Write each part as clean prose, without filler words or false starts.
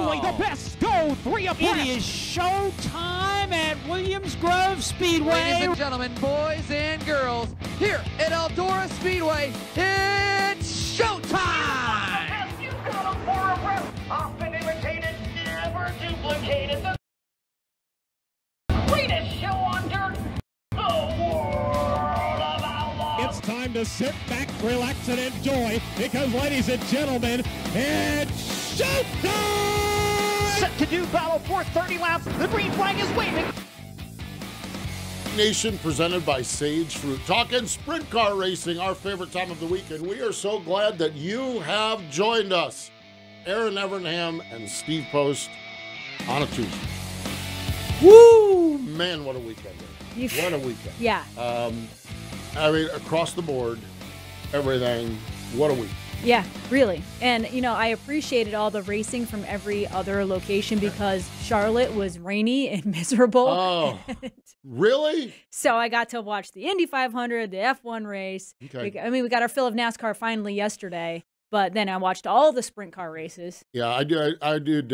Only the best go 3 abreast. It is showtime at Williams Grove Speedway. Ladies and gentlemen, boys and girls, here at Eldora Speedway, it's showtime! You got a 4 abreast, often imitated, never duplicated. The greatest show on dirt, the world of outlaws. It's time to sit back, relax, and enjoy, because, ladies and gentlemen, it's showtime! Set to do battle for 30 laps. The green flag is waving. Nation presented by Sage Fruit. Talking sprint car racing, our favorite time of the week, and we are so glad that you have joined us. Erin Evernham and Steve Post on a Tuesday. Woo! Man, what a weekend. What a weekend. Yeah. I mean, across the board, everything, what a week. Yeah, really. And, you know, I appreciated all the racing from every other location because Charlotte was rainy and miserable. Oh, really? So I got to watch the Indy 500, the F1 race. Okay. I mean, we got our fill of NASCAR finally yesterday, but then I watched all the sprint car races. Yeah, I did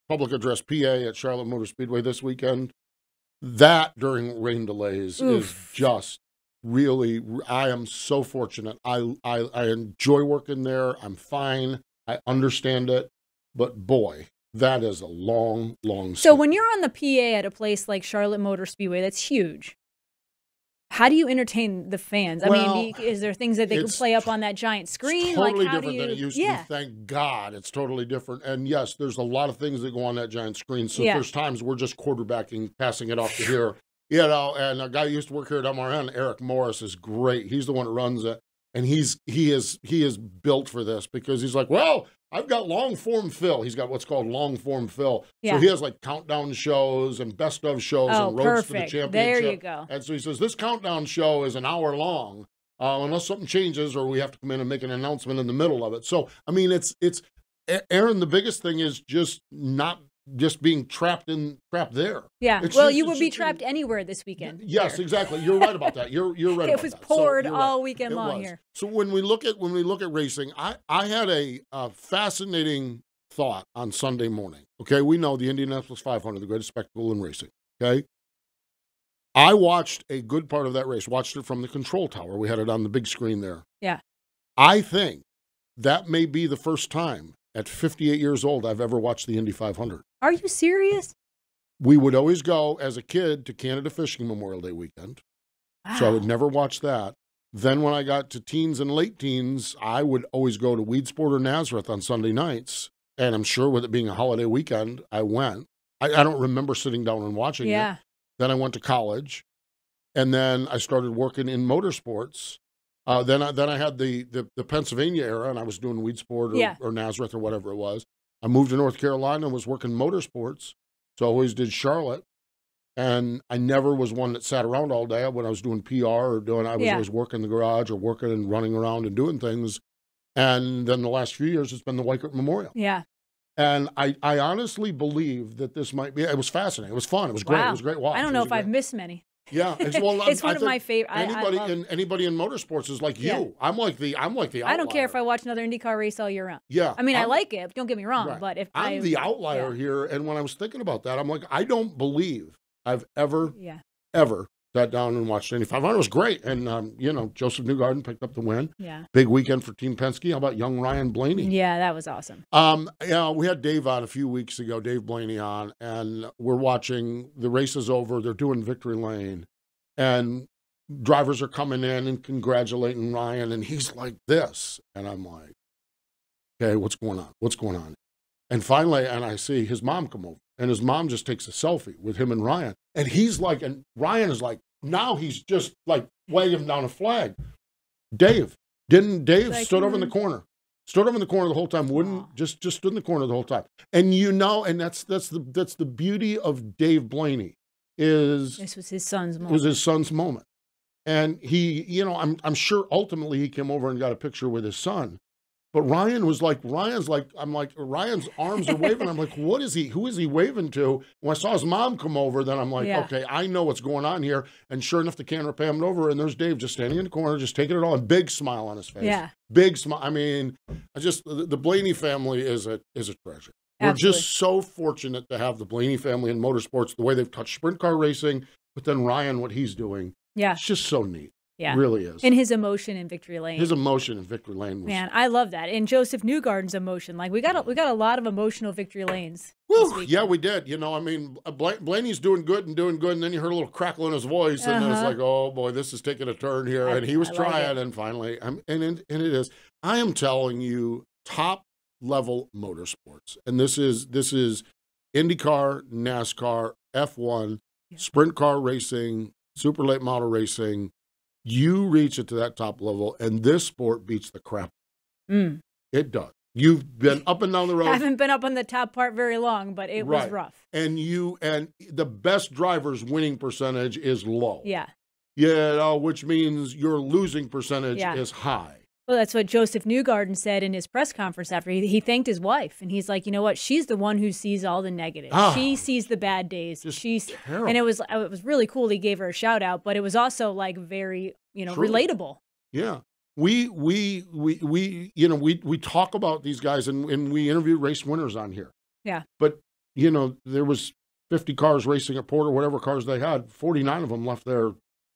public address PA at Charlotte Motor Speedway this weekend. That during rain delays is just really, I am so fortunate. I enjoy working there. I'm fine. I understand it. But boy, that is a long, long So when you're on the PA at a place like Charlotte Motor Speedway, that's huge. How do you entertain the fans? I mean, is there things that they can play up on that giant screen? It's totally like, how different do you, than it used to be. Thank God it's totally different. And yes, there's a lot of things that go on that giant screen. So there's times we're just quarterbacking, passing it off to here. You know, and a guy who used to work here at MRN, Eric Morris, is great. He's the one that runs it. And he is built for this because he's like, well, I've got long form fill. He's got what's called long form fill. Yeah. So he has like countdown shows and best of shows and roads to the championship. There you go. And so he says, this countdown show is an hour long, unless something changes or we have to come in and make an announcement in the middle of it. So, I mean, it's Aaron, the biggest thing is just not just being trapped there. Yeah. Well, you would be trapped anywhere this weekend. Yes, exactly. You're right about that. You're right. It was poured all weekend long here. So when we look at racing, I had a fascinating thought on Sunday morning. Okay, we know the Indianapolis 500, the greatest spectacle in racing. Okay, I watched a good part of that race. Watched it from the control tower. We had it on the big screen there. Yeah. I think that may be the first time at 58 years old I've ever watched the Indy 500. Are you serious? We would always go as a kid to Canada Fishing Memorial Day weekend. Wow. So I would never watch that. Then when I got to teens and late teens, I would always go to Weedsport or Nazareth on Sunday nights. And I'm sure with it being a holiday weekend, I went. I don't remember sitting down and watching it. Then I went to college. And then I started working in motorsports. Then I had the Pennsylvania era, and I was doing Weedsport or Nazareth or whatever it was. I moved to North Carolina and was working motorsports, so I always did Charlotte. And I never was one that sat around all day when I was doing PR or I was always working in the garage or working and running around and doing things. And then the last few years, it's been the Weikert Memorial. Yeah. And I honestly believe that this might be, it was fascinating. It was fun. It was great. It was a great watch. I don't know if I've missed many. Yeah, it's one of my favorite. Anybody in motorsports is like you. Yeah. I'm like the outlier. I don't care if I watch another IndyCar race all year round. Yeah, I mean, I like it. Don't get me wrong, but if I'm the outlier here, and when I was thinking about that, I'm like, I don't believe I've ever sat down and watched Indy 500. It was great, and you know, Joseph Newgarden picked up the win. Yeah, big weekend for Team Penske. How about young Ryan Blaney? Yeah, that was awesome. We had Dave on a few weeks ago, Dave Blaney on, and we're watching the race is over. They're doing victory lane. And drivers are coming in and congratulating Ryan, and he's like this. And I'm like, okay, what's going on? What's going on? And finally, and I see his mom come over, and his mom just takes a selfie with him and Ryan. And he's like, and Ryan is like, now he's just like waving down a flag. Dave stood over in the corner. Stood over in the corner the whole time, just stood in the corner the whole time. And you know, and that's the beauty of Dave Blaney. This was his son's moment. It was his son's moment. And he, you know, I'm sure ultimately he came over and got a picture with his son. But Ryan's arms are waving. I'm like, what is he? Who is he waving to? When I saw his mom come over, then I'm like, okay, I know what's going on here. And sure enough, the camera panned over, and there's Dave just standing in the corner, just taking it all, and big smile on his face. Yeah. Big smile. I mean, the Blaney family is a treasure. We're just so fortunate to have the Blaney family in motorsports, the way they've touched sprint car racing, but then Ryan, what he's doing. Yeah. It's just so neat. Yeah. It really is. And his emotion in Victory Lane. His emotion in Victory Lane was... Man, I love that. And Joseph Newgarden's emotion. Like, we got a lot of emotional Victory Lanes. Woo, yeah, we did. You know, I mean, Blaney's doing good, and then you heard a little crackle in his voice, and then it's like, oh, boy, this is taking a turn here. And he was trying, and finally, and it is. I am telling you, top-level motorsports. And this is IndyCar, NASCAR, F1, sprint car racing, super late model racing. You reach it to that top level, and this sport beats the crap. It does. You've been up and down the road. I haven't been up on the top part very long, but it was rough. And the best driver's winning percentage is low. Yeah. Which means your losing percentage is high. Well, that's what Joseph Newgarden said in his press conference after he thanked his wife, and he's like, you know what? She's the one who sees all the negatives. She sees the bad days. Terrible. And it was really cool. He gave her a shout out, but it was also like very relatable. Yeah, we talk about these guys, and we interview race winners on here. Yeah, but there was 50 cars racing at Porter, whatever cars they had, 49 of them left there.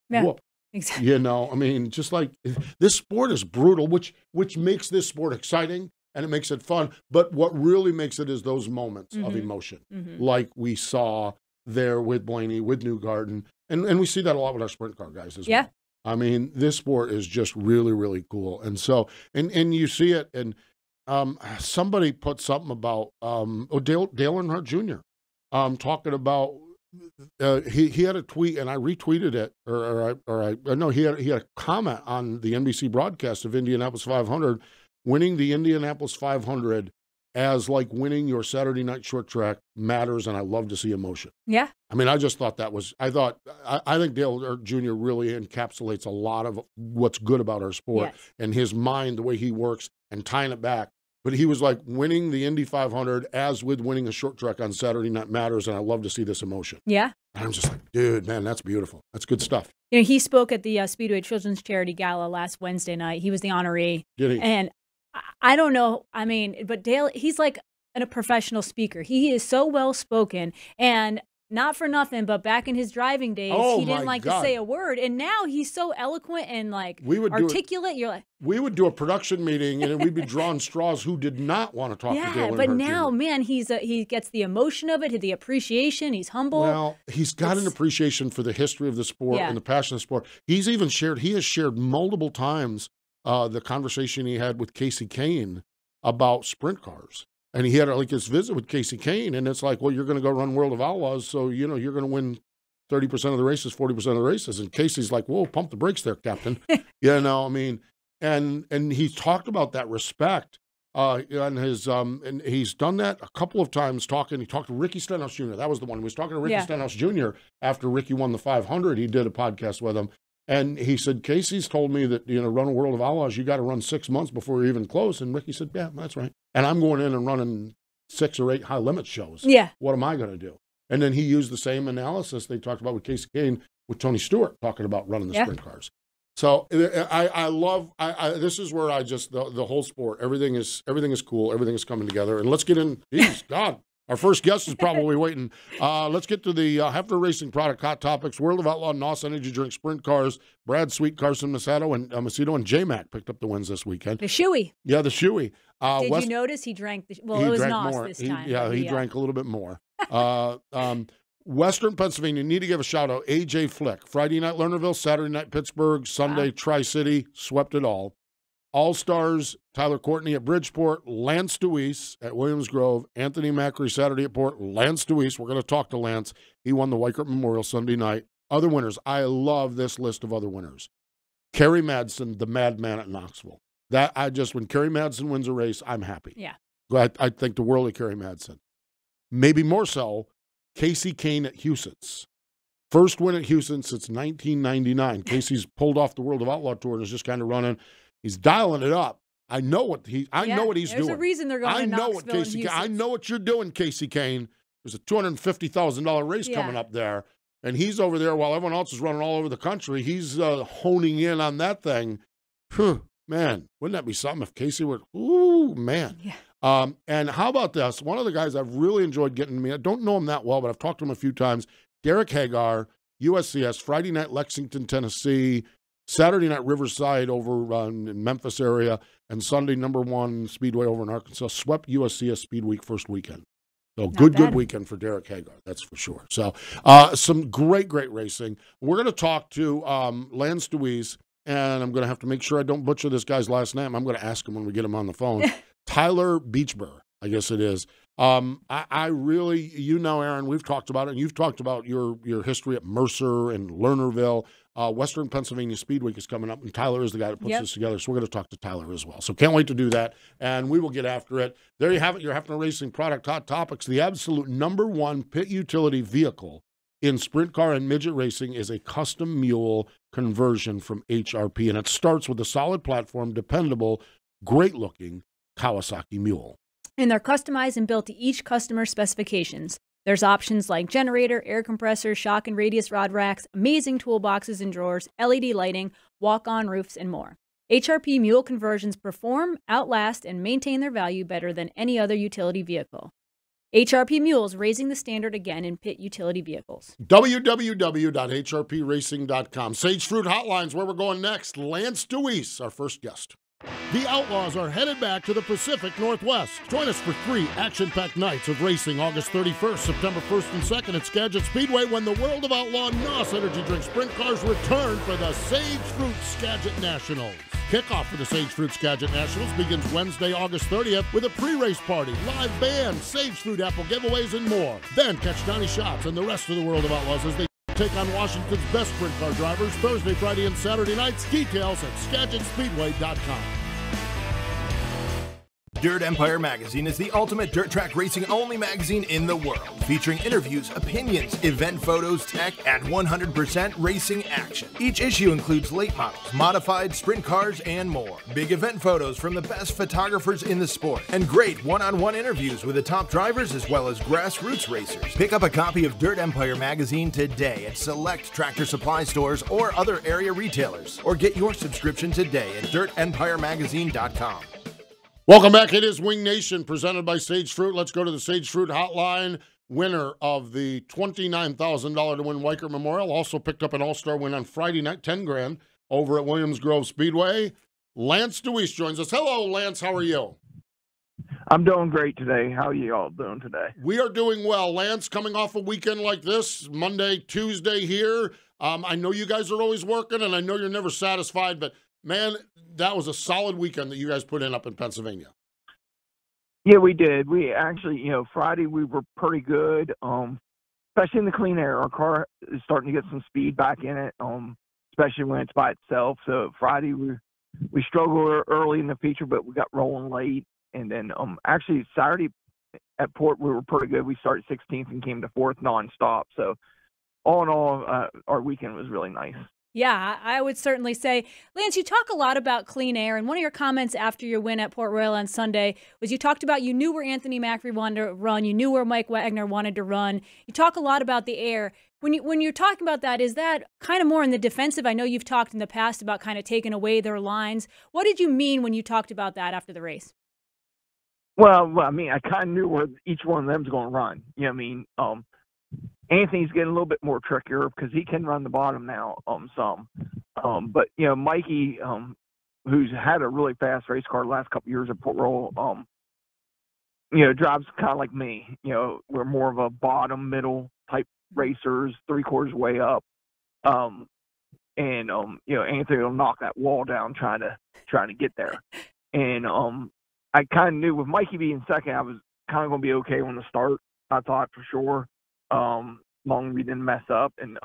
Yeah. Whoop. Exactly. I mean, just like this sport is brutal, which makes this sport exciting and it makes it fun. But what really makes it is those moments of emotion, like we saw there with Blaney, with Newgarden, and we see that a lot with our sprint car guys as well. I mean, this sport is just really, really cool, and so and you see it. And somebody put something about Dale Earnhardt Jr. Talking about. He had a tweet, and I retweeted it, he had a comment on the NBC broadcast of Indianapolis 500, winning the Indianapolis 500 as like winning your Saturday night short track matters, and I love to see emotion. Yeah. I mean, I just thought I think Dale Earnhardt Jr. really encapsulates a lot of what's good about our sport, and his mind, the way he works, and tying it back. But he was like, winning the Indy 500 as with winning a short track on Saturday night matters, and I love to see this emotion. Yeah. And I'm just like, dude, man, that's beautiful. That's good stuff. He spoke at the Speedway Children's Charity Gala last Wednesday night. He was the honoree. Did he? And I don't know. I mean, but Dale, he's like a professional speaker. He is so well-spoken, and not for nothing, but back in his driving days, he didn't like to say a word. And now he's so eloquent and like articulate. You're like, we would do a production meeting and we'd be drawing straws who did not want to talk to Dale Earnhardt. But now, man, he gets the emotion of it, the appreciation. He's humble. Well, he's got an appreciation for the history of the sport and the passion of the sport. He has shared multiple times the conversation he had with Casey Kane about sprint cars. And he had like his visit with Casey Kane, and it's like, well, you're going to go run World of Outlaws, so you're going to win 30% of the races, 40% of the races. And Casey's like, whoa, pump the brakes there, Captain. I mean, and he talked about that respect, and he's done that a couple of times. He talked to Ricky Stenhouse Jr. That was the one. He was talking to Ricky Stenhouse Jr. after Ricky won the 500. He did a podcast with him. And he said, Casey's told me that, run a World of Outlaws, you got to run 6 months before you're even close. And Ricky said, yeah, that's right. And I'm going in and running 6 or 8 high limit shows. Yeah. What am I going to do? And then he used the same analysis they talked about with Casey Kane, with Tony Stewart, talking about running the sprint cars. So I love, this is where the whole sport, everything is cool. Everything is coming together. And let's get in, geez, God. Our first guest is probably waiting. Let's get to the Hefner Racing product hot topics. World of Outlaw, NOS Energy Drink, Sprint Cars, Brad Sweet, Carson Macedo, and J-Mac picked up the wins this weekend. The Shoey. Yeah, the Shoey. Did you notice he drank? It was NOS this time. He drank a little bit more. Western Pennsylvania, need to give a shout-out. A.J. Flick. Friday night, Lernerville. Saturday night, Pittsburgh. Sunday, Tri-City. Swept it all. All-Stars, Tyler Courtney at Bridgeport, Lance Dewease at Williams Grove, Anthony Macri Saturday at Port, Lance Dewease. We're going to talk to Lance. He won the Weikert Memorial Sunday night. Other winners. I love this list of other winners. Kerry Madsen, the madman at Knoxville. When Kerry Madsen wins a race, I'm happy. Yeah. I think the world of Kerry Madsen. Maybe more so, Casey Kane at Houston's. First win at Houston since 1999. Casey's pulled off the World of Outlaw Tour and is just kind of running. He's dialing it up. I know what he's doing. There's a reason they're going to Knoxville and Houston. I know what you're doing, Casey Kane. There's a $250,000 race coming up there, and he's over there while everyone else is running all over the country. He's honing in on that thing. Man, wouldn't that be something if Casey would? Ooh, man. And how about this? One of the guys I've really enjoyed getting to meet, I don't know him that well, but I've talked to him a few times, Derek Hagar, USCS, Friday night Lexington, Tennessee, Saturday night Riverside over in Memphis area, and Sunday #1 Speedway over in Arkansas. Swept USCS Speedweek first weekend. So good weekend for Derek Hagar, that's for sure. So some great racing. We're going to talk to Lance Dewease, and I'm going to have to make sure I don't butcher this guy's last name. I'm going to ask him when we get him on the phone. Tyler Beichner, I guess it is. I really, Erin, we've talked about it, and you've talked about your history at Mercer and Lernerville. Western Pennsylvania Speedweek is coming up, and Tyler is the guy that puts this together, so we're going to talk to Tyler as well. So can't wait to do that, and we will get after it. There you have it, your Hefner Racing Product Hot Topics. The absolute #1 pit utility vehicle in sprint car and midget racing is a custom mule conversion from HRP, and it starts with a solid platform, dependable, great-looking Kawasaki mule. And they're customized and built to each customer's specifications. There's options like generator, air compressor, shock and radius rod racks, amazing toolboxes and drawers, LED lighting, walk-on roofs, and more. HRP mule conversions perform, outlast, and maintain their value better than any other utility vehicle. HRP Mules, raising the standard again in pit utility vehicles. www.hrpracing.com. Sage Fruit Hotlines, where we're going next. Lance Dewease, our first guest. The Outlaws are headed back to the Pacific Northwest. Join us for 3 action-packed nights of racing August 31st, September 1st and 2nd at Skagit Speedway when the World of Outlaw NOS Energy Drink Sprint Cars return for the Sage Fruit Skagit Nationals. Kickoff for the Sage Fruit Skagit Nationals begins Wednesday, August 30th with a pre-race party, live band, Sage Fruit apple giveaways, and more. Then catch Donnie Schatz and the rest of the World of Outlaws as they take on Washington's best sprint car drivers Thursday, Friday, and Saturday nights. Details at SkagitSpeedway.com. Dirt Empire Magazine is the ultimate dirt track racing only magazine in the world, featuring interviews, opinions, event photos, tech, and 100% racing action. Each issue includes late models, modified, sprint cars, and more. Big event photos from the best photographers in the sport, and great one-on-one interviews with the top drivers as well as grassroots racers. Pick up a copy of Dirt Empire Magazine today at select Tractor Supply stores or other area retailers, or get your subscription today at DirtEmpireMagazine.com. Welcome back. It is Wing Nation presented by Sage Fruit. Let's go to the Sage Fruit Hotline. Winner of the $29,000 to win Weikert Memorial. Also picked up an all-star win on Friday night, $10,000 over at Williams Grove Speedway. Lance Dewease joins us. Hello, Lance. How are you? I'm doing great today. How are you all doing today? We are doing well. Lance, coming off a weekend like this, Monday, Tuesday here. I know you guys are always working, and I know you're never satisfied, but man, that was a solid weekend that you guys put in up in Pennsylvania. Yeah, we did. We actually, Friday we were pretty good, especially in the clean air. Our car is starting to get some speed back in it, especially when it's by itself. So Friday we struggled early in the feature, but we got rolling late. And then actually Saturday at Port we were pretty good. We started 16th and came to 4th nonstop. So all in all, our weekend was really nice. Yeah, I would certainly say, Lance, you talk a lot about clean air, and one of your comments after your win at Port Royal on Sunday was you talked about you knew where Anthony Macri wanted to run, you knew where Mike Wagner wanted to run. You talk a lot about the air. When you're talking about that, is that kind of more in the defensive? I know you've talked in the past about kind of taking away their lines. What did you mean when you talked about that after the race? Well, I mean, I kind of knew where each one of them's going to run. You know what I mean? Anthony's getting a little bit more trickier because he can run the bottom now some. But, Mikey, who's had a really fast race car the last couple of years at Port Royal, drives kind of like me. We're more of a bottom, middle type racers, 3/4 way up. Anthony will knock that wall down trying to get there. And I kind of knew with Mikey being second, I was kind of going to be okay on the start, I thought for sure. Long we didn't mess up, and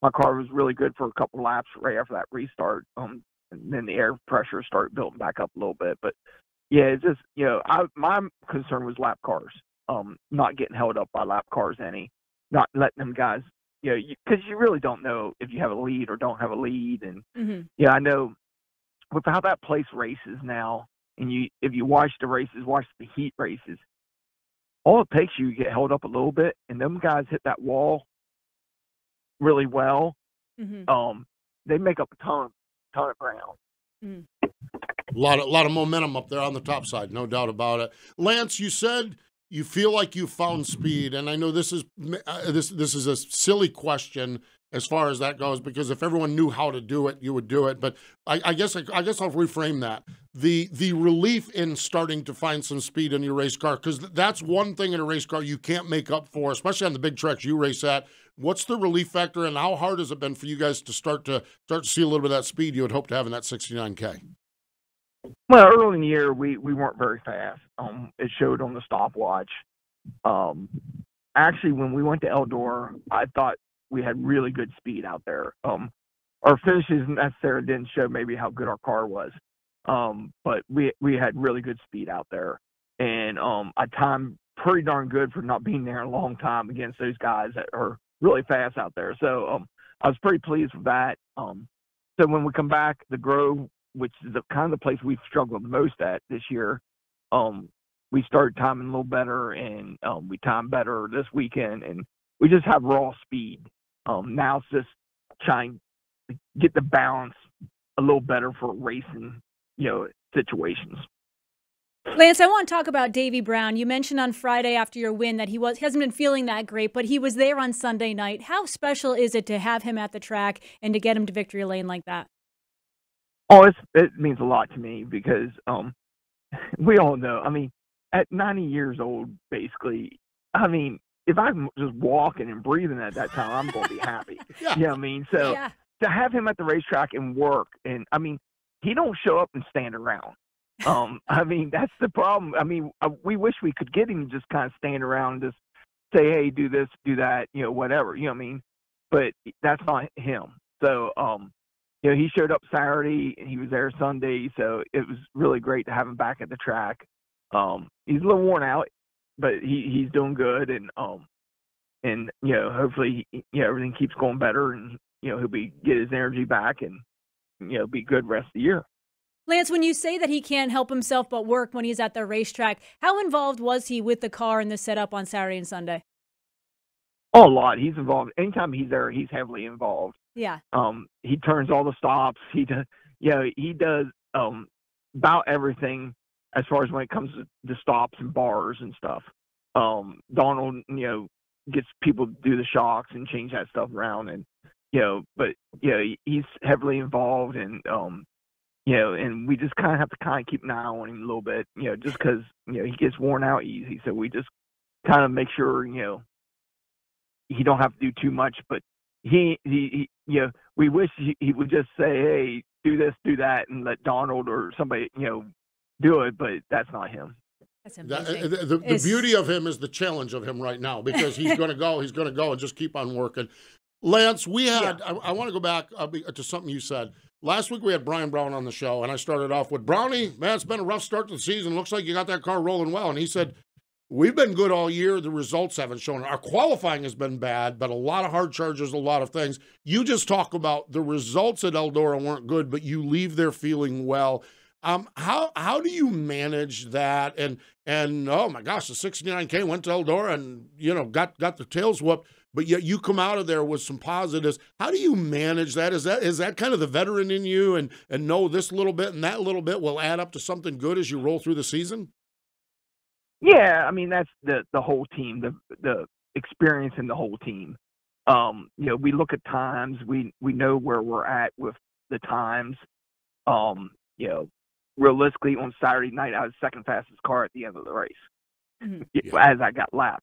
my car was really good for a couple laps right after that restart. And then the air pressure started building back up a little bit. But yeah, it's just my concern was lap cars, not getting held up by lap cars not letting them guys, because you really don't know if you have a lead or don't have a lead. And I know with how that place races now, and if you watch the races, watch the heat races. All it takes you get held up a little bit, and them guys hit that wall really well. They make up a ton of ground. A lot of momentum up there on the top side, no doubt about it. Lance, you said you feel like you found speed, and I know this is this is a silly question as far as that goes, because if everyone knew how to do it, you would do it. But I guess I'll reframe that. The relief in starting to find some speed in your race car, because that's one thing in a race car you can't make up for, especially on the big tracks you race at. What's the relief factor, and how hard has it been for you guys to start to see a little bit of that speed you would hope to have in that 69K? Well, early in the year, we weren't very fast. It showed on the stopwatch. Actually, when we went to Eldora, I thought we had really good speed out there. Our finishes necessarily didn't show maybe how good our car was, but we had really good speed out there, and I timed pretty darn good for not being there a long time against those guys that are really fast out there. So I was pretty pleased with that. So when we come back, the Grove, which is the kind of the place we've struggled the most at this year, we started timing a little better, and we timed better this weekend, and we just have raw speed. Now it's just trying to get the balance a little better for racing, situations. Lance, I want to talk about Davey Brown. You mentioned on Friday after your win that he hasn't been feeling that great, but he was there on Sunday night. How special is it to have him at the track and to get him to victory lane like that? Oh, it means a lot to me, because we all know, I mean, at 90 years old, basically, I mean, if I'm just walking and breathing at that time, I'm going to be happy. Yeah. You know what I mean? So to have him at the racetrack and work, and I mean, he don't show up and stand around. I mean, that's the problem. I mean, we wish we could get him to just kind of stand around and just say, hey, do this, do that, whatever, you know what I mean? But that's not him. So, he showed up Saturday, and he was there Sunday, so it was really great to have him back at the track. He's a little worn out, but he's doing good, and hopefully everything keeps going better, and he'll get his energy back, and be good rest of the year. Lance, when you say that he can't help himself but work when he's at the racetrack, how involved was he with the car and the setup on Saturday and Sunday? Oh, a lot. He's involved. Anytime he's there, he's heavily involved. Yeah. He turns all the stops. He does. He does about everything as far as when it comes to stops and bars and stuff. Donald, gets people to do the shocks and change that stuff around, and he's heavily involved, and and we just kind of have to keep an eye on him a little bit, just because he gets worn out easy. So we just kind of make sure he don't have to do too much, but he we wish he would just say, hey, do this, do that, and let Donald or somebody do it, but that's not him. The beauty of him is the challenge of him right now, because he's going to go and just keep on working. Lance, we had, I want to go back to something you said. Last week we had Brian Brown on the show, and I started off with, Brownie, man, it's been a rough start to the season. Looks like you got that car rolling well. And he said, we've been good all year. The results haven't shown. Our qualifying has been bad, but a lot of hard charges, a lot of things. You just talk about the results at Eldora weren't good, but you leave there feeling well. How do you manage that? And oh my gosh, the 69K went to Eldora and got the tails whooped, but yet you come out of there with some positives. How do you manage that? Is that kind of the veteran in you, and know this little bit and that little bit will add up to something good as you roll through the season? Yeah, I mean, that's the whole team, the experience in the whole team. We look at times, we know where we're at with the times. Realistically, on Saturday night, I was second fastest car at the end of the race, as I got lapped.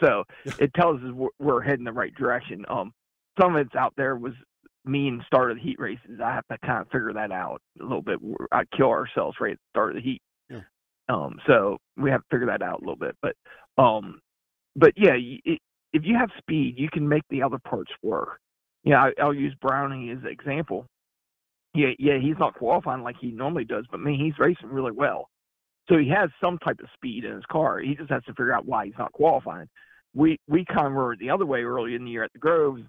So it tells us we're heading the right direction. Some of it's out there was me and start of the heat races. I have to kind of figure that out a little bit. I kill ourselves right at the start of the heat. Yeah. So we have to figure that out a little bit. But yeah, if you have speed, you can make the other parts work. I'll use Browning as an example. Yeah, he's not qualifying like he normally does, but he's racing really well. So he has some type of speed in his car. He just has to figure out why he's not qualifying. We kind of were the other way early in the year at the Groves.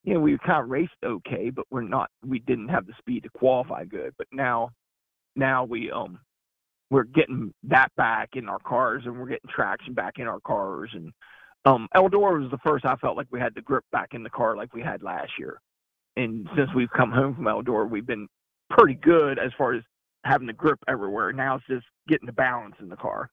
We kind of raced okay, but we didn't have the speed to qualify good. But now we're getting that back in our cars, and we're getting traction back in our cars. And Eldora was the first I felt like we had the grip back in the car like we had last year. And since we've come home from Eldora, we've been pretty good as far as having the grip everywhere. Now it's just getting the balance in the car.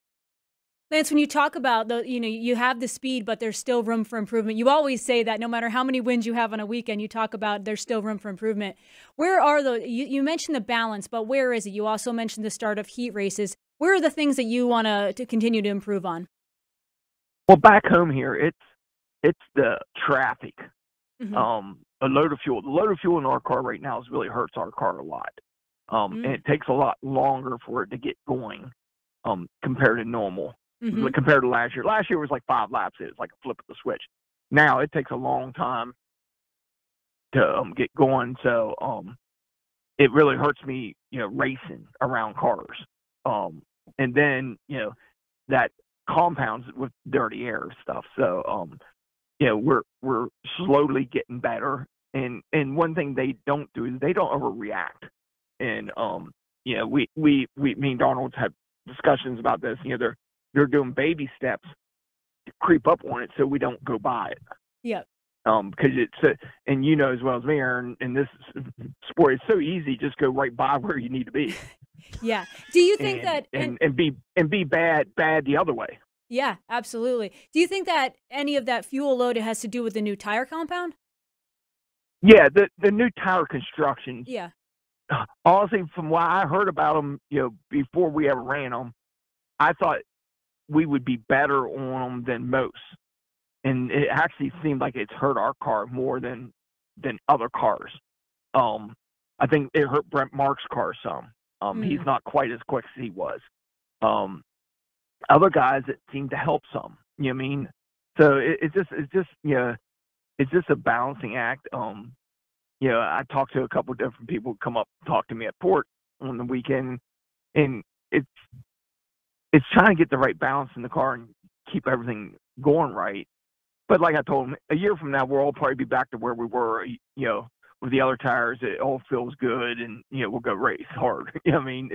Lance, when you talk about you have the speed, but there's still room for improvement. You always say that no matter how many wins you have on a weekend, you talk about there's still room for improvement. Where are you mentioned the balance, but where is it? You also mentioned the start of heat races. Where are the things that you want to continue to improve on? Well, back home here, it's the traffic. Mm-hmm. A load of fuel. The load of fuel in our car right now really hurts our car a lot. And it takes a lot longer for it to get going compared to normal. Mm-hmm. Compared to last year. Last year was like 5 laps. It was like a flip of the switch. Now it takes a long time to get going. So it really hurts me, racing around cars. And then, that compounds with dirty air stuff. So, we're slowly getting better. And one thing they don't do is they don't overreact. And, me and Donald have discussions about this. They're doing baby steps to creep up on it so we don't go by it. Yeah. Because it's and as well as me, Aaron, in this sport, it's so easy, just go right by where you need to be. Yeah. Do you think and be bad the other way? Yeah, absolutely. Do you think that any of that fuel load has to do with the new tire compound? Yeah, the new tire construction. Yeah. Honestly, from what I heard about them, before we ever ran them, I thought we would be better on them than most. And it actually seemed like it's hurt our car more than other cars. I think it hurt Brent Mark's car some. He's not quite as quick as he was. Other guys, it seemed to help some. You know what I mean? So it's just a balancing act. I talked to a couple of different people who come up and talk to me at Port on the weekend, and it's trying to get the right balance in the car and keep everything going right. But like I told him, a year from now, we'll all probably be back to where we were, with the other tires. It all feels good, and, we'll go race hard. You know what I mean?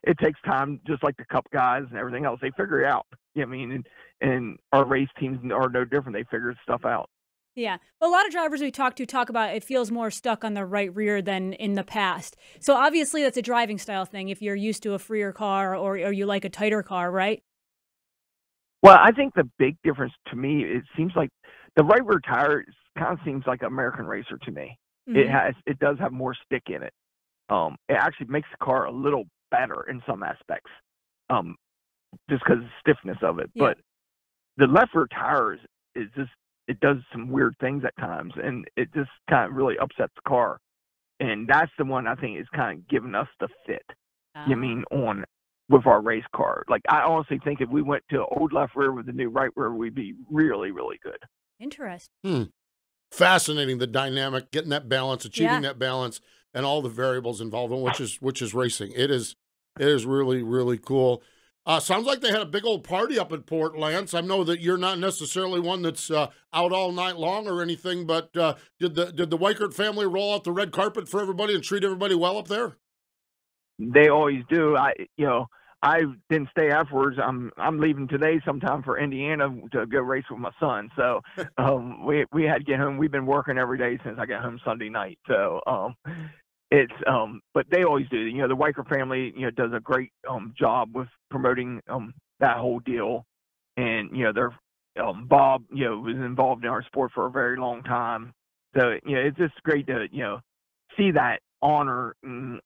It takes time, just like the Cup guys and everything else. They figure it out. You know what I mean? And our race teams are no different. They figure stuff out. Yeah. Well, a lot of drivers we talk about, it feels more stuck on the right rear than in the past. So obviously that's a driving style thing if you're used to a freer car or you like a tighter car, right? Well, I think the big difference to me, it seems like the right rear tire kind of seems like American Racer to me. Mm-hmm. It does have more stick in it. It actually makes the car a little better in some aspects, just because of the stiffness of it. Yeah. But the left rear tire is just, it does some weird things at times, and it just kind of really upsets the car. And that's the one I think is kind of giving us the fit. You mean with our race car. Like, I honestly think if we went to old left rear with the new right rear, we'd be really, really good. Interesting. Fascinating, the dynamic, getting that balance, achieving that balance, and all the variables involved in which is racing. It is really, really cool. Sounds like they had a big old party up at Port, Lance. I know that you're not necessarily one that's out all night long or anything, but did the Weikert family roll out the red carpet for everybody and treat everybody well up there? They always do. I didn't stay afterwards. I'm leaving today sometime for Indiana to go race with my son. So we had to get home. We've been working every day since I got home Sunday night. So but they always do. The Weikert family does a great job with promoting that whole deal. And they're Bob was involved in our sport for a very long time. So it's just great to see that honor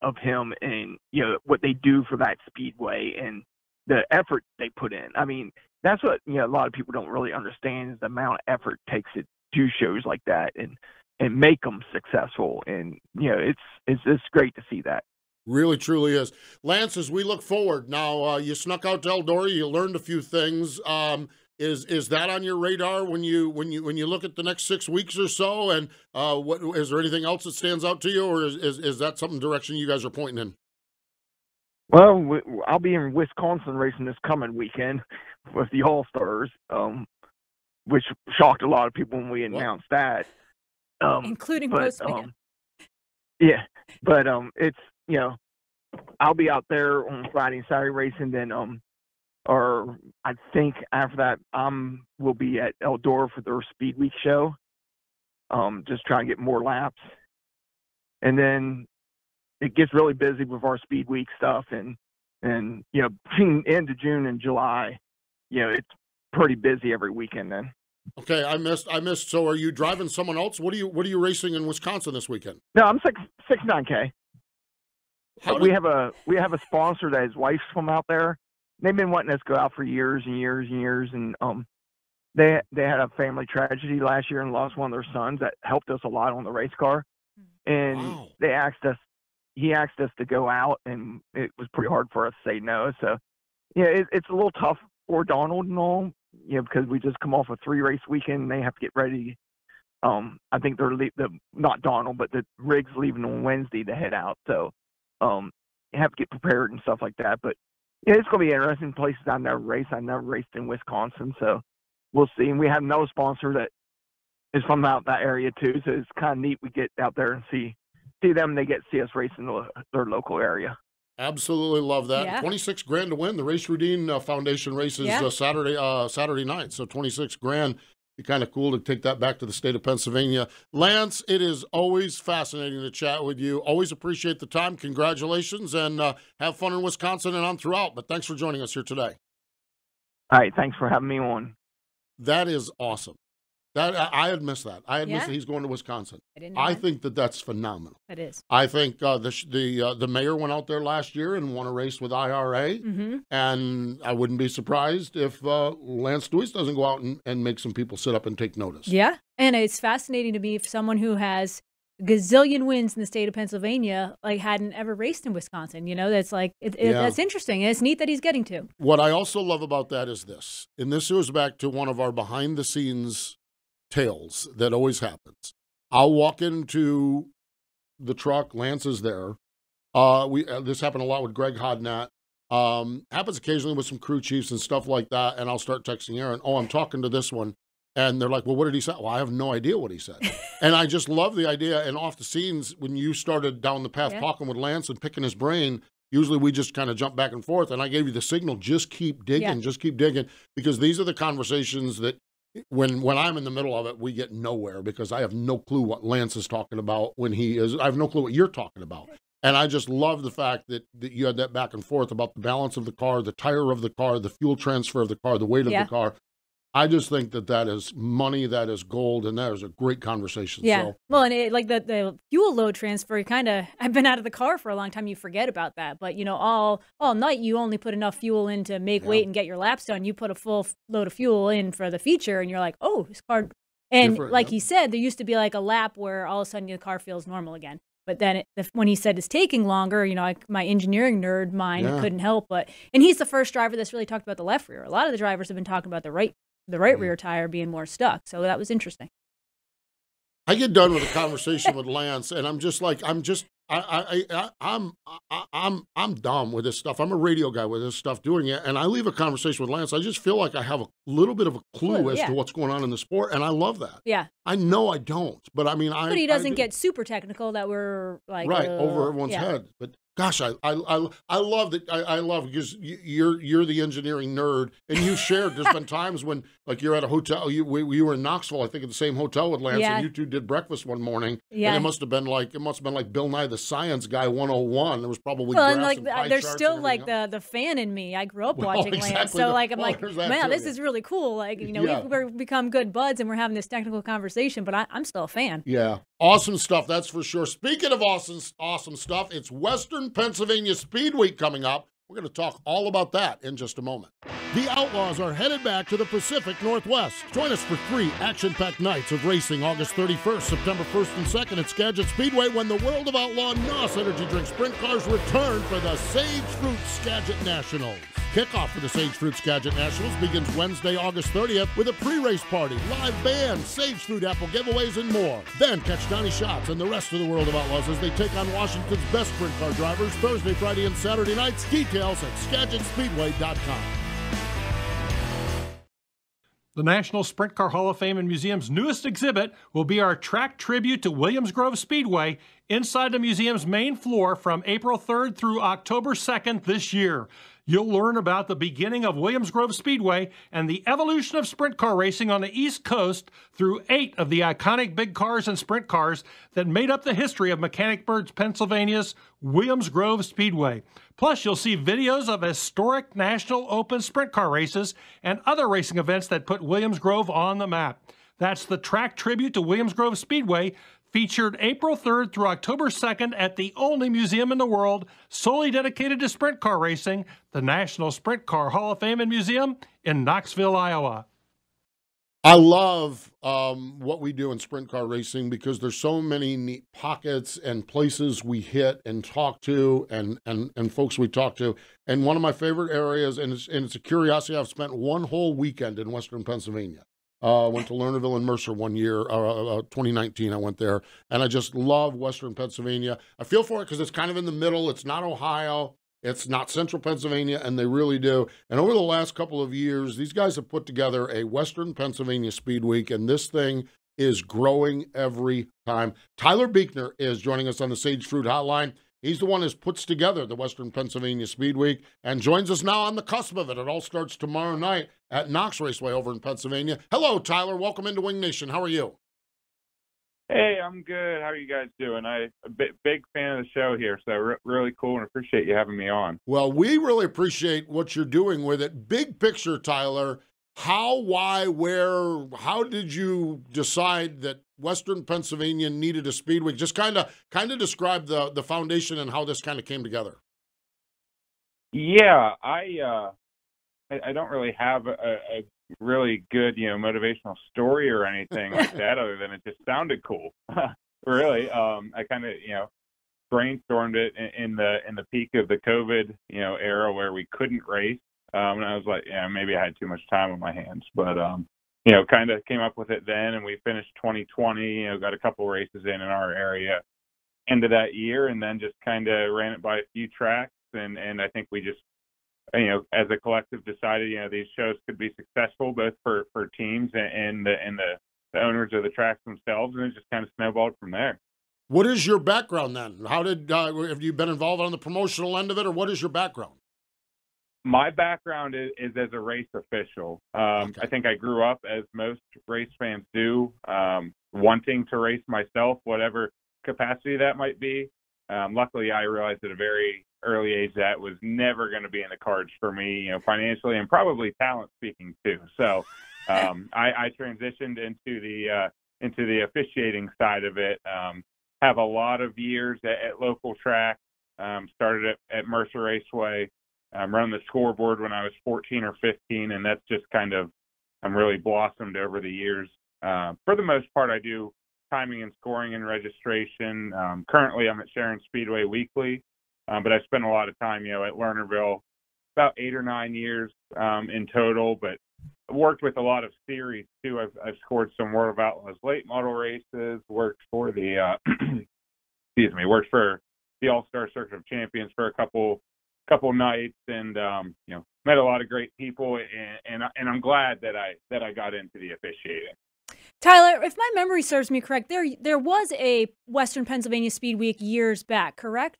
of him and what they do for that speedway and the effort they put in. I mean, that's what a lot of people don't really understand is the amount of effort it takes to do shows like that and make them successful. And it's just great to see that. Really, truly is. Lance, as we look forward now, you snuck out to Eldora, you learned a few things. Is that on your radar when you look at the next 6 weeks or so? And what is there anything else that stands out to you, or is that some direction you guys are pointing in? Well, I'll be in Wisconsin racing this coming weekend with the All-Stars, which shocked a lot of people when we announced that, including Postman. Yeah, but it's I'll be out there on Friday and Saturday racing, then or I think after that, we'll be at Eldora for their Speedweek show, just trying to get more laps. And then it gets really busy with our Speedweek stuff, and you know, between end of June and July, you know, it's pretty busy every weekend then. Okay, I missed. So are you driving someone else? What are you racing in Wisconsin this weekend? No, I'm 69K. We have a sponsor that his wife's from out there. They've been wanting us to go out for years and years and years, and they had a family tragedy last year and lost one of their sons that helped us a lot on the race car. And wow. He asked us to go out, and it was pretty hard for us to say no. So yeah, it's a little tough for Donald and all, you know, because we just come off a 3-race weekend and they have to get ready. I think not Donald, but the rig's leaving on Wednesday to head out. So you have to get prepared and stuff like that. But yeah, it's going to be interesting. Places I've never raced. I never raced in Wisconsin, so we'll see. And we have another sponsor that is from out that area too, so it's kind of neat. We get out there and see them. They get to see us race in their local area. Absolutely love that. Yeah. 26 grand to win. The Race Routine Foundation races Saturday night. So 26 grand. Be kind of cool to take that back to the state of Pennsylvania. Lance, it is always fascinating to chat with you. Always appreciate the time. Congratulations, and have fun in Wisconsin and on throughout. But thanks for joining us here today. All right, thanks for having me on. That is awesome. I had missed that. I had missed that he's going to Wisconsin. I think that's phenomenal. It is. I think the mayor went out there last year and won a race with IRA, and I wouldn't be surprised if Lance Dewease doesn't go out and make some people sit up and take notice. Yeah, and it's fascinating to me if someone who has a gazillion wins in the state of Pennsylvania hadn't ever raced in Wisconsin. You know, that's that's interesting, and it's neat that he's getting to. What I also love about that is this, and this goes back to one of our behind-the-scenes tales that always happens. I'll walk into the truck, Lance is there. This happened a lot with Greg Hodnett. Happens occasionally with some crew chiefs and stuff like that, and I'll start texting Erin, oh, I'm talking to this one. And they're like, well, what did he say? Well, I have no idea what he said. And I just love the idea. And off the scenes, when you started down the path talking with Lance and picking his brain, usually we just kind of jump back and forth. And I gave you the signal, just keep digging, just keep digging. Because these are the conversations that when I'm in the middle of it, we get nowhere because I have no clue what Lance is talking about when I have no clue what you're talking about. And I just love the fact that you had that back and forth about the balance of the car, the tire of the car, the fuel transfer of the car, the weight of the car. I just think that is money, that is gold, and that is a great conversation. Yeah. So. Well, and the fuel load transfer, I've been out of the car for a long time. You forget about that. But, you know, all night you only put enough fuel in to make weight and get your laps done. You put a full load of fuel in for the feature, and you're like, oh, this car. And different, he said, there used to be like a lap where all of a sudden the car feels normal again. But then when he said it's taking longer, you know, my engineering nerd mind couldn't help. And he's the first driver that's really talked about the left rear. A lot of the drivers have been talking about the right rear tire being more stuck. So that was interesting. I get done with a conversation with Lance, and I'm dumb with this stuff. I'm a radio guy with this stuff doing it, and I leave a conversation with Lance. I just feel like I have a little bit of a clue as to what's going on in the sport, and I love that. Yeah. I know I don't, but I mean, but he doesn't get super technical that we're like over everyone's head. But gosh, I love that. I love because you're the engineering nerd, and you shared. There's been times when you're at a hotel. We were in Knoxville, I think, at the same hotel with Lance, and you two did breakfast one morning. Yeah, and it must have been like Bill Nye the Science Guy 101. There was probably there's still the fan in me. I grew up watching Lance, so I'm man, this is really cool. We've become good buds, and we're having this technical conversation. But I'm still a fan. Yeah, awesome stuff. That's for sure. Speaking of awesome stuff, it's Western Pennsylvania Speedweek coming up. We're going to talk all about that in just a moment. The Outlaws are headed back to the Pacific Northwest. Join us for 3 action-packed nights of racing August 31st, September 1st and 2nd at Skagit Speedway when the World of Outlaw NOS Energy Drink Sprint Cars return for the Sage Fruit Skagit Nationals. Kickoff for the Sage Fruit Skagit Nationals begins Wednesday, August 30th with a pre-race party, live band, Sage Fruit apple giveaways, and more. Then catch Donnie Schatz and the rest of the World of Outlaws as they take on Washington's best sprint car drivers Thursday, Friday, and Saturday nights. Details at SkagitSpeedway.com. The National Sprint Car Hall of Fame and Museum's newest exhibit will be our track tribute to Williams Grove Speedway inside the museum's main floor from April 3rd through October 2nd this year. You'll learn about the beginning of Williams Grove Speedway and the evolution of sprint car racing on the East Coast through 8 of the iconic big cars and sprint cars that made up the history of Mechanicsburg, Pennsylvania's Williams Grove Speedway. Plus, you'll see videos of historic National Open sprint car races and other racing events that put Williams Grove on the map. That's the track tribute to Williams Grove Speedway, featured April 3rd through October 2nd at the only museum in the world solely dedicated to sprint car racing, the National Sprint Car Hall of Fame and Museum in Knoxville, Iowa. I love what we do in sprint car racing because there's so many neat pockets and places we hit and talk to and folks we talk to. And one of my favorite areas, and it's a curiosity, I've spent one whole weekend in Western Pennsylvania. Went to Lernerville and Mercer one year, 2019 I went there, and I just love Western Pennsylvania. I feel for it because it's kind of in the middle. It's not Ohio. It's not central Pennsylvania, and they really do. And over the last couple of years, these guys have put together a Western Pennsylvania Speed Week, and this thing is growing every time. Tyler Beichner is joining us on the Sage Fruit Hotline. He's the one who puts together the Western Pennsylvania Speed Week and joins us now on the cusp of it. It all starts tomorrow night at Knox Raceway over in Pennsylvania. Hello, Tyler. Welcome into Wing Nation. How are you? Hey, I'm good. How are you guys doing? I'm a big fan of the show here, so really cool and appreciate you having me on. Well, we really appreciate what you're doing with it. Big picture, Tyler. How, why, where, how did you decide that Western Pennsylvania needed a Speed Week? Just kind of describe the foundation and how this kind of came together. Yeah, I don't really have a really good, motivational story or anything like that, other than it just sounded cool. Really, I kind of, brainstormed it in the peak of the COVID, era where we couldn't race. And I was like, maybe I had too much time on my hands, but, kind of came up with it then, and we finished 2020, got a couple races in our area end of that year, and then just kind of ran it by a few tracks. And I think we just, as a collective decided, these shows could be successful both for teams and the owners of the tracks themselves. And it just kind of snowballed from there. What is your background then? How did, have you been involved on the promotional end of it, or what is your background? My background is as a race official. Okay. I think I grew up, as most race fans do, wanting to race myself, whatever capacity that might be. Luckily, I realized at a very early age that was never going to be in the cards for me, financially and probably talent speaking too. So I transitioned into the officiating side of it. Have a lot of years at local tracks. Started at Mercer Raceway. Run the scoreboard when I was 14 or 15, and that's just kind of really blossomed over the years. For the most part, I do timing and scoring and registration. Currently, I'm at Sharon Speedway weekly, but I spent a lot of time, at Lernerville, about 8 or 9 years in total. But I worked with a lot of series too. I've scored some World of Outlaws late model races. Worked for the worked for the All-Star Circuit of Champions for a couple nights, and met a lot of great people, and I'm glad that I got into the officiating. Tyler, if my memory serves me correct, there was a Western Pennsylvania Speed Week years back, correct?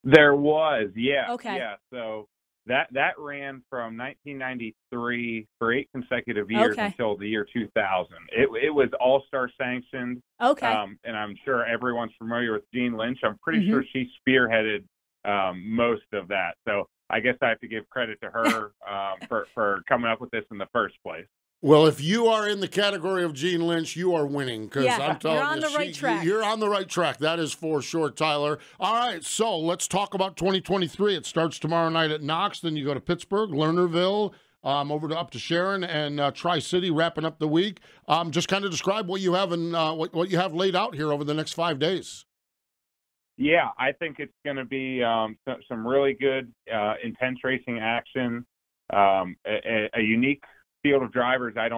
There was, yeah. Okay. Yeah, so that ran from 1993 for 8 consecutive years until the year 2000. It was all-star sanctioned. Okay. And I'm sure everyone's familiar with Jean Lynch. I'm pretty sure she spearheaded most of that. So I guess I have to give credit to her for coming up with this in the first place. Well, if you are in the category of Jean Lynch, you are winning, because I'm telling you're on the right track. You're on the right track. That is for sure, Tyler. All right, so let's talk about 2023. It starts tomorrow night at Knox. Then you go to Pittsburgh, Lernerville, up to Sharon, and Tri-City, wrapping up the week. Just kind of describe what you have and what you have laid out here over the next 5 days. Yeah, I think it's going to be some really good, intense racing action, a unique field of drivers. I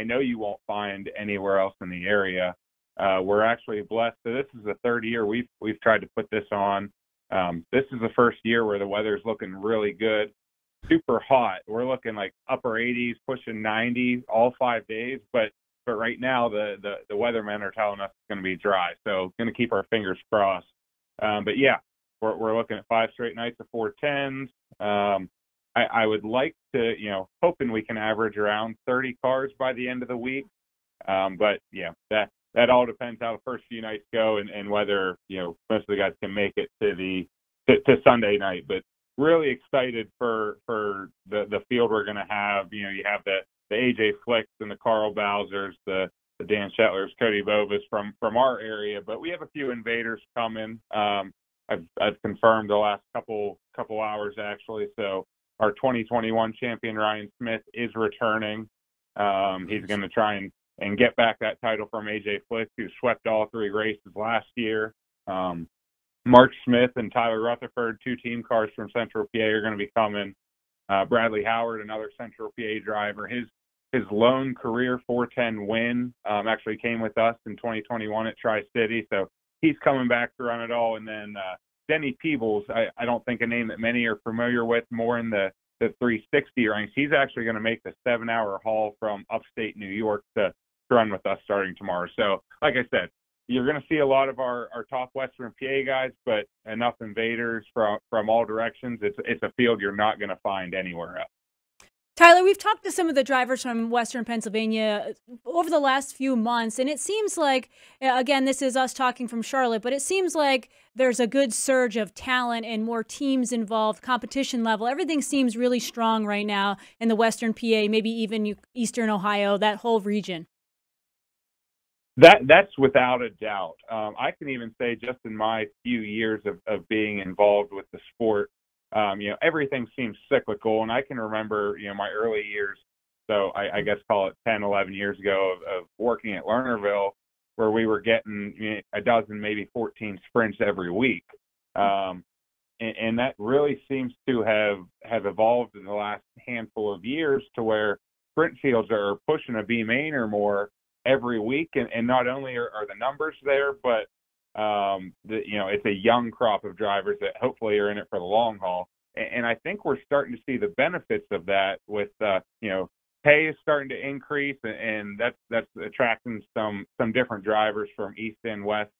know you won't find anywhere else in the area. We're actually blessed. So this is the third year we've tried to put this on. This is the first year where the weather's looking really good, super hot. We're looking like upper 80s, pushing 90 all 5 days. But right now the weathermen are telling us it's going to be dry. So going to keep our fingers crossed. But yeah, we're looking at 5 straight nights of 410s. I would like to, hoping we can average around 30 cars by the end of the week. But yeah, that all depends how the first few nights go and whether, most of the guys can make it to Sunday night. But really excited for the field we're going to have. You have the AJ Flicks and the Carl Bowsers, the Dan Shettlers, Cody Bovas from our area, but we have a few invaders coming. I've confirmed the last couple hours actually. So our 2021 champion Ryan Smith is returning. He's going to try and get back that title from AJ Flicks, who swept all 3 races last year. Mark Smith and Tyler Rutherford, 2 team cars from Central PA, are going to be coming. Bradley Howard, another Central PA driver, his lone career 410 win actually came with us in 2021 at Tri-City, so he's coming back to run it all. And then Denny Peebles, I don't think a name that many are familiar with, more in the 360 ranks. He's actually going to make the 7-hour haul from upstate New York to run with us starting tomorrow. So, like I said, you're going to see a lot of our top Western PA guys, but enough invaders from all directions. It's a field you're not going to find anywhere else. Tyler, we've talked to some of the drivers from Western Pennsylvania over the last few months, and it seems like, again, this is us talking from Charlotte, but it seems like there's a good surge of talent and more teams involved, competition level. Everything seems really strong right now in the Western PA, maybe even Eastern Ohio, that whole region. That's without a doubt. I can even say just in my few years of being involved with the sport, everything seems cyclical. And I can remember, my early years, so I guess call it 10, 11 years ago of working at Lernerville, where we were getting a dozen, maybe 14 sprints every week. And that really seems to have evolved in the last handful of years to where sprint fields are pushing a B main or more every week. And not only are the numbers there, but it's a young crop of drivers that hopefully are in it for the long haul. And I think we're starting to see the benefits of that with, pay is starting to increase, and that's attracting some different drivers from East and West,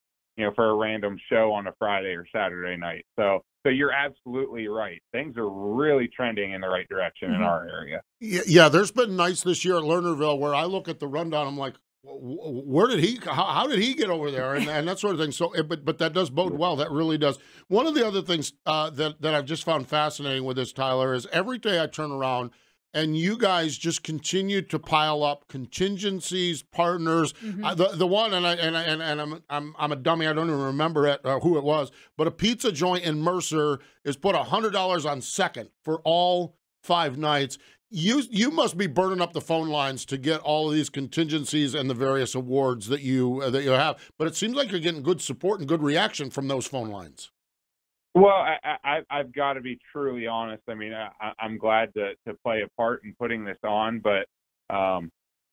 for a random show on a Friday or Saturday night. So you're absolutely right. Things are really trending in the right direction in our area. Yeah, there's been nights this year at Lernerville where I look at the rundown, I'm like, where did he? How did he get over there? And that sort of thing. So, but that does bode well. That really does. One of the other things that I've just found fascinating with this, Tyler, is every day I turn around and you guys just continue to pile up contingencies, partners. The one, and I'm a dummy. I don't even remember who it was, but a pizza joint in Mercer is put $100 on second for all 5 nights. You must be burning up the phone lines to get all of these contingencies and the various awards that you have. But it seems like you're getting good support and good reaction from those phone lines. Well, I've got to be truly honest. I mean, I'm glad to play a part in putting this on, but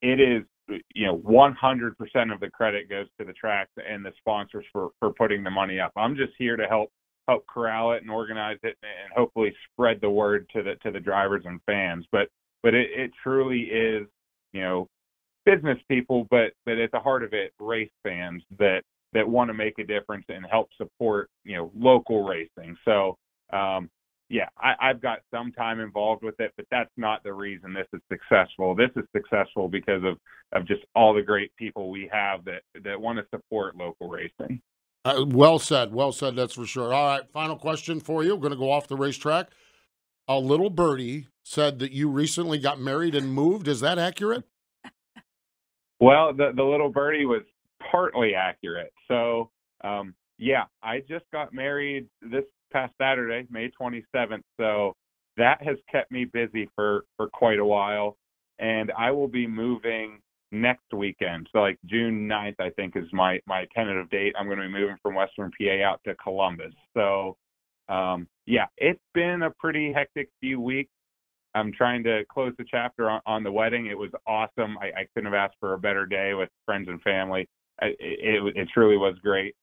it is 100% of the credit goes to the tracks and the sponsors for putting the money up. I'm just here to help corral it and organize it and hopefully spread the word to the drivers and fans. But it truly is, business people, but at the heart of it, race fans that want to make a difference and help support, local racing. So, I've got some time involved with it, but that's not the reason this is successful. This is successful because of just all the great people we have that want to support local racing. Well said, that's for sure. All right, final question for you. We're going to go off the racetrack. A little birdie said that you recently got married and moved. Is that accurate? Well, the little birdie was partly accurate. So, I just got married this past Saturday, May 27th. So that has kept me busy for quite a while. And I will be moving next weekend. So like June 9th, I think, is my tentative date. I'm going to be moving from Western PA out to Columbus. So, it's been a pretty hectic few weeks. I'm trying to close the chapter on the wedding. It was awesome. I couldn't have asked for a better day with friends and family. It truly was great.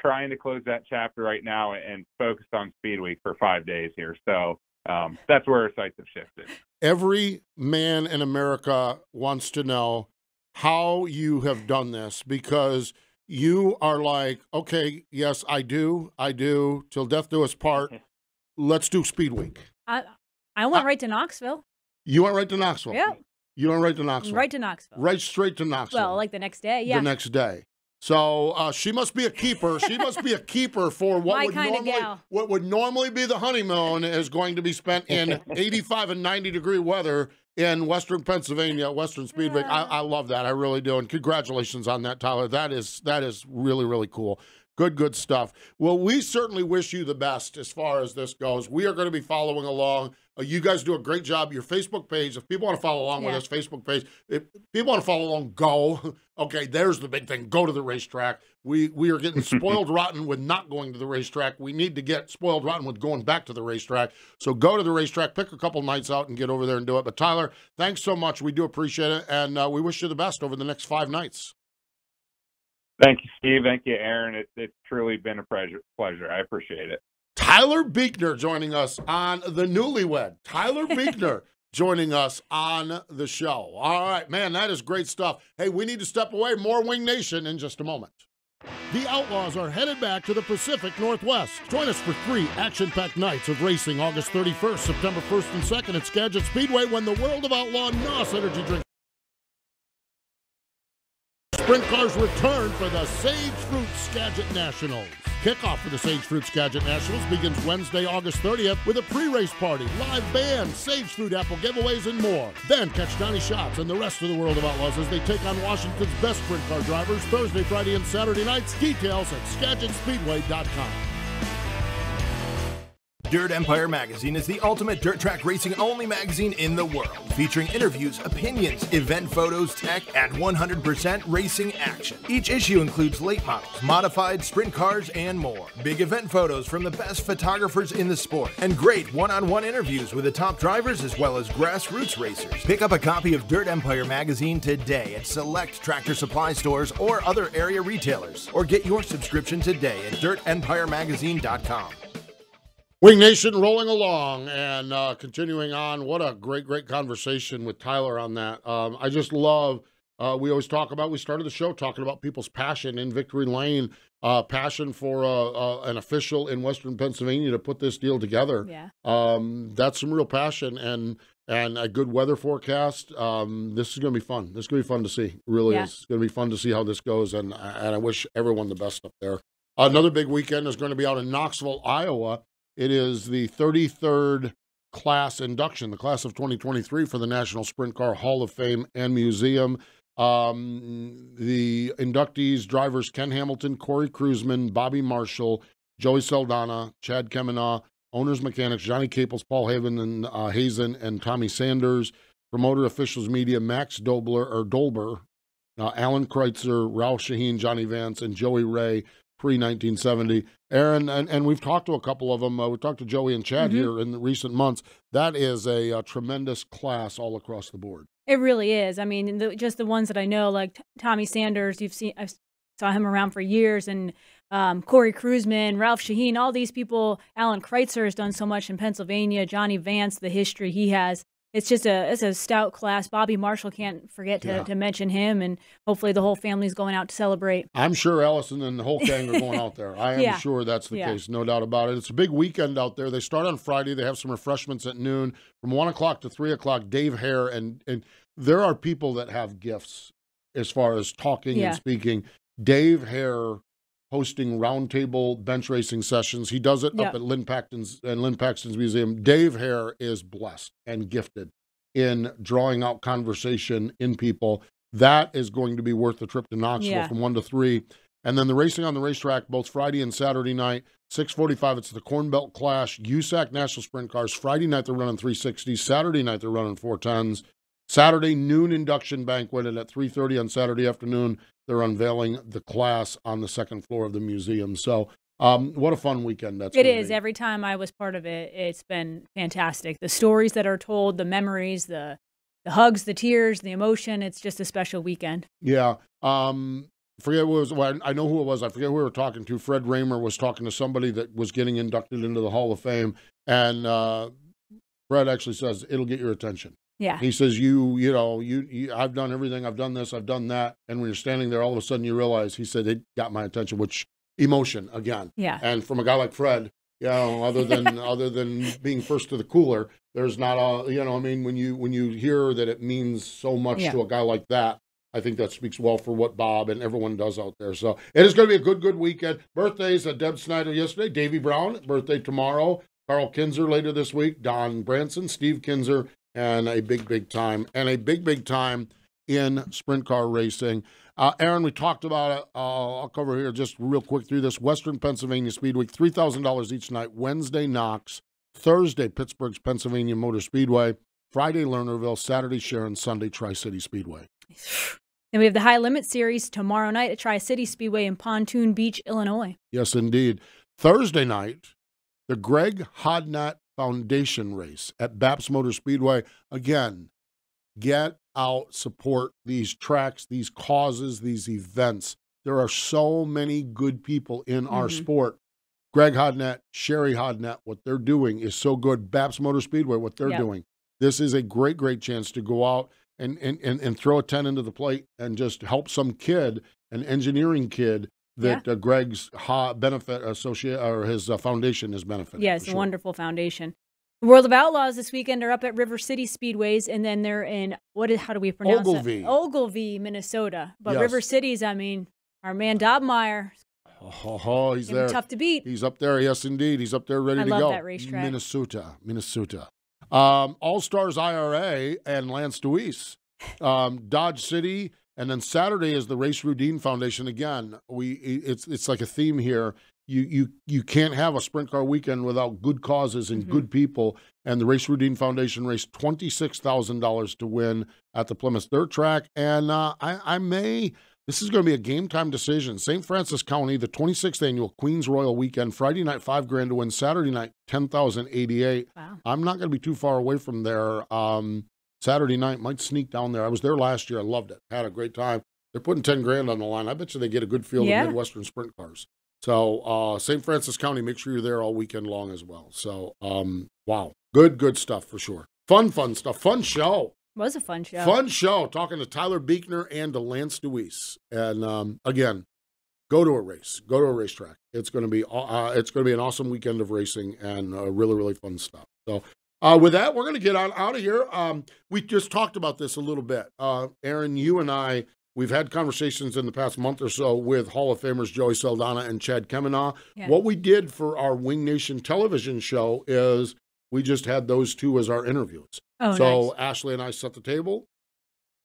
Trying to close that chapter right now and focus on Speedweek for 5 days here. So that's where our sights have shifted. Every man in America wants to know how you have done this, because you are like, okay, yes, I do, till death do us part. Let's do Speedweek. I went right to Knoxville. You went right to Knoxville? Yep. You went right to Knoxville? Right to Knoxville. Right straight to Knoxville. Well, like the next day, yeah. The next day. So she must be a keeper. She must be a keeper for what would normally be the honeymoon is going to be spent in 85 and 90-degree weather in Western Pennsylvania, Western Speedweek. I love that. I really do. And congratulations on that, Tyler. That is really, really cool. Good stuff. Well, we certainly wish you the best as far as this goes. We are going to be following along. You guys do a great job. Your Facebook page, if people want to follow along with us, Facebook page, if people want to follow along, go. Okay, there's the big thing. Go to the racetrack. We are getting spoiled rotten with not going to the racetrack. We need to get spoiled rotten with going back to the racetrack. So go to the racetrack, pick a couple nights out, and get over there and do it. But, Tyler, thanks so much. We do appreciate it, and we wish you the best over the next 5 nights. Thank you, Steve. Thank you, Erin. It's truly been a pleasure. I appreciate it. Tyler Beichner joining us on the Newlywed. Tyler Beichner joining us on the show. All right, man, that is great stuff. Hey, we need to step away. More Wing Nation in just a moment. The Outlaws are headed back to the Pacific Northwest. Join us for 3 action-packed nights of racing August 31st, September 1st and 2nd at Skagit Speedway when the World of Outlaw NOS Energy Drink Sprint Cars return for the Sage Fruit Skagit Nationals. Kickoff for the Sage Fruit Skagit Nationals begins Wednesday, August 30th with a pre-race party, live band, Sage Fruit apple giveaways, and more. Then catch Donnie Schatz and the rest of the World of Outlaws as they take on Washington's best sprint car drivers Thursday, Friday, and Saturday nights. Details at SkagitSpeedway.com. Dirt Empire Magazine is the ultimate dirt track racing only magazine in the world, featuring interviews, opinions, event photos, tech, and 100% racing action. Each issue includes late models, modified, sprint cars, and more. Big event photos from the best photographers in the sport, and great one-on-one interviews with the top drivers as well as grassroots racers. Pick up a copy of Dirt Empire Magazine today at select Tractor Supply stores or other area retailers, or get your subscription today at dirtempiremagazine.com. Wing Nation rolling along and continuing on. What a great conversation with Tyler on that. I just love, we always talk about, we started the show talking about people's passion in Victory Lane, passion for an official in Western Pennsylvania to put this deal together. Yeah. That's some real passion and a good weather forecast. This is going to be fun. This is going to be fun to see. It really is. It's going to be fun to see how this goes, and I wish everyone the best up there. Another big weekend is going to be out in Knoxville, Iowa. It is the 33rd class induction, the class of 2023 for the National Sprint Car Hall of Fame and Museum. The inductees, drivers Ken Hamilton, Corey Kruisman, Bobby Marshall, Joey Saldana, Chad Kemenaugh, owners mechanics Johnny Caples, Paul Hazen, and Tommy Sanders, promoter officials media Max Dolber, Alan Kreitzer, Ralph Shaheen, Johnny Vance, and Joey Ray, pre-1970. Erin, and we've talked to a couple of them. We talked to Joey and Chad here in the recent months. That is a tremendous class all across the board. It really is. I mean, just the ones that I know, like Tommy Sanders, I saw him around for years, and Corey Kruisman, Ralph Shaheen, all these people. Alan Kreitzer has done so much in Pennsylvania. Johnny Vance, the history he has. It's just it's a stout class. Bobby Marshall, can't forget to mention him, and hopefully the whole family's going out to celebrate. I'm sure Ellison and the whole gang are going out there. I am sure that's the case, no doubt about it. It's a big weekend out there. They start on Friday. They have some refreshments at noon. From 1 o'clock to 3 o'clock, Dave Hare, and there are people that have gifts as far as talking and speaking. Dave Hare hosting roundtable bench racing sessions. He does it up at Lynn Paxton's Museum. Dave Hare is blessed and gifted in drawing out conversation in people. That is going to be worth the trip to Knoxville from 1 to 3. And then the racing on the racetrack, both Friday and Saturday night, 6:45, it's the Corn Belt Clash, USAC National Sprint Cars. Friday night, they're running 360s. Saturday night, they're running 410s. Saturday noon induction banquet, and at 3:30 on Saturday afternoon, they're unveiling the class on the second floor of the museum. So what a fun weekend that's It is. Every time I was part of it, it's been fantastic. The stories that are told, the memories, the hugs, the tears, the emotion, it's just a special weekend. Yeah. Forget who it was. Well, I know who it was. I forget who we were talking to. Fred Raymer was talking to somebody that was getting inducted into the Hall of Fame, and Fred actually says, it'll get your attention. Yeah. He says, I've done everything. I've done this. I've done that. And when you're standing there, all of a sudden you realize, he said, it got my attention, which emotion again. Yeah. And from a guy like Fred, other than being first to the cooler, there's not when you hear that it means so much to a guy like that, I think that speaks well for what Bob and everyone does out there. So it is going to be a good weekend. Birthdays, Deb Snyder yesterday, Davey Brown, birthday tomorrow, Carl Kinzer later this week, Don Branson, Steve Kinzer, and a big time in sprint car racing. Erin, we talked about it. I'll cover here just real quick through this. Western Pennsylvania Speedweek, $3,000 each night. Wednesday, Knox. Thursday, Pittsburgh's Pennsylvania Motor Speedway. Friday, Lernerville. Saturday, Sharon. Sunday, Tri-City Speedway. Then we have the High Limit Series tomorrow night at Tri-City Speedway in Pontoon Beach, Illinois. Yes, indeed. Thursday night, the Greg Hodnett Foundation race at Baps Motor Speedway. Again, get out, support these tracks, these causes, these events. There are so many good people in our sport. Greg Hodnett, Sherry Hodnett, what they're doing is so good. Baps Motor Speedway, what they're doing. This is a great chance to go out and throw a 10 into the plate and just help some kid, an engineering kid, that Greg's benefit associate or his foundation is benefiting. Yes, a wonderful foundation. The World of Outlaws this weekend are up at River City Speedways, and then they're in how do we pronounce Ogilvie. it? Ogilvie, Minnesota. But River City's, our man Dobmeyer. Oh, he's there. Tough to beat. He's up there. Yes, indeed. He's up there ready to go. I love that racetrack. Minnesota. All-Stars IRA and Lance Dewease. Dodge City. And then Saturday is the Race Rudine Foundation. Again, it's like a theme here. You can't have a sprint car weekend without good causes and good people. And the Race Rudine Foundation raised $26,000 to win at the Plymouth Dirt Track. And this is going to be a game time decision. St. Francis County, the 26th annual Queens Royal Weekend. Friday night, $5,000 to win. Saturday night, $10,088. Wow. I'm not going to be too far away from there. Saturday night, might sneak down there. I was there last year. I loved it. Had a great time. They're putting $10,000 on the line. I bet you they get a good field of Midwestern sprint cars. So St. Francis County, make sure you're there all weekend long as well. So, wow. Good stuff for sure. Fun stuff. Fun show. It was a fun show. Fun show. Talking to Tyler Beichner and to Lance Dewease. And again, go to a race. Go to a racetrack. It's going to be an awesome weekend of racing and really fun stuff. So, with that, we're going to get out of here. We just talked about this a little bit. Erin, you and I, we've had conversations in the past month or so with Hall of Famers Joey Saldana and Chad Kemenaugh. Yeah. What we did for our Wing Nation television show is we just had those two as our interviews. Oh, so nice. Ashley and I set the table,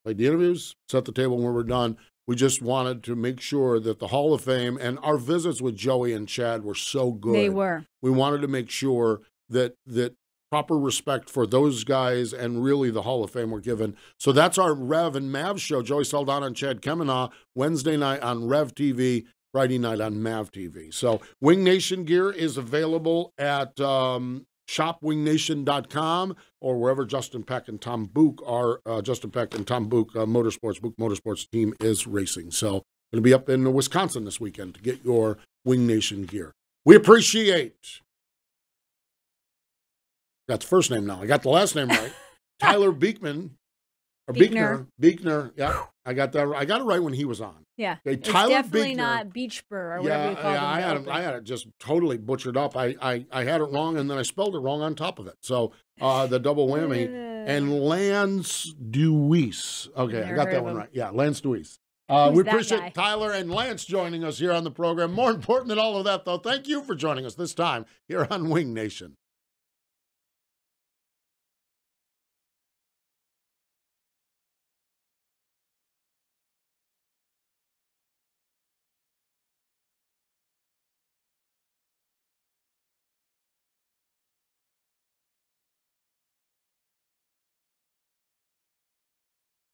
played the interviews, set the table when we're done. We just wanted to make sure that the Hall of Fame and our visits with Joey and Chad were so good. They were. We wanted to make sure that proper respect for those guys and really the Hall of Fame were given. So that's our Rev and Mav show, Joey Saldana and Chad Kemenaugh, Wednesday night on Rev TV, Friday night on Mav TV. So Wing Nation gear is available at shopwingnation.com or wherever Justin Peck and Tom Book are. Justin Peck and Tom Book Motorsports team is racing. So going to be up in Wisconsin this weekend to get your Wing Nation gear. We appreciate... Got the first name now. I got the last name right. Tyler Beichner. Yeah, I got that. I got it right when he was on. Yeah, okay, it's Tyler definitely Beechner, not Beachburr or whatever you call it. I had it just totally butchered up. I had it wrong, and then I spelled it wrong on top of it. So the double whammy. And Lance Dewease. Okay, I got that one right. Yeah, Lance Dewease. We appreciate Tyler and Lance joining us here on the program. More important than all of that, though, thank you for joining us this time here on Wing Nation.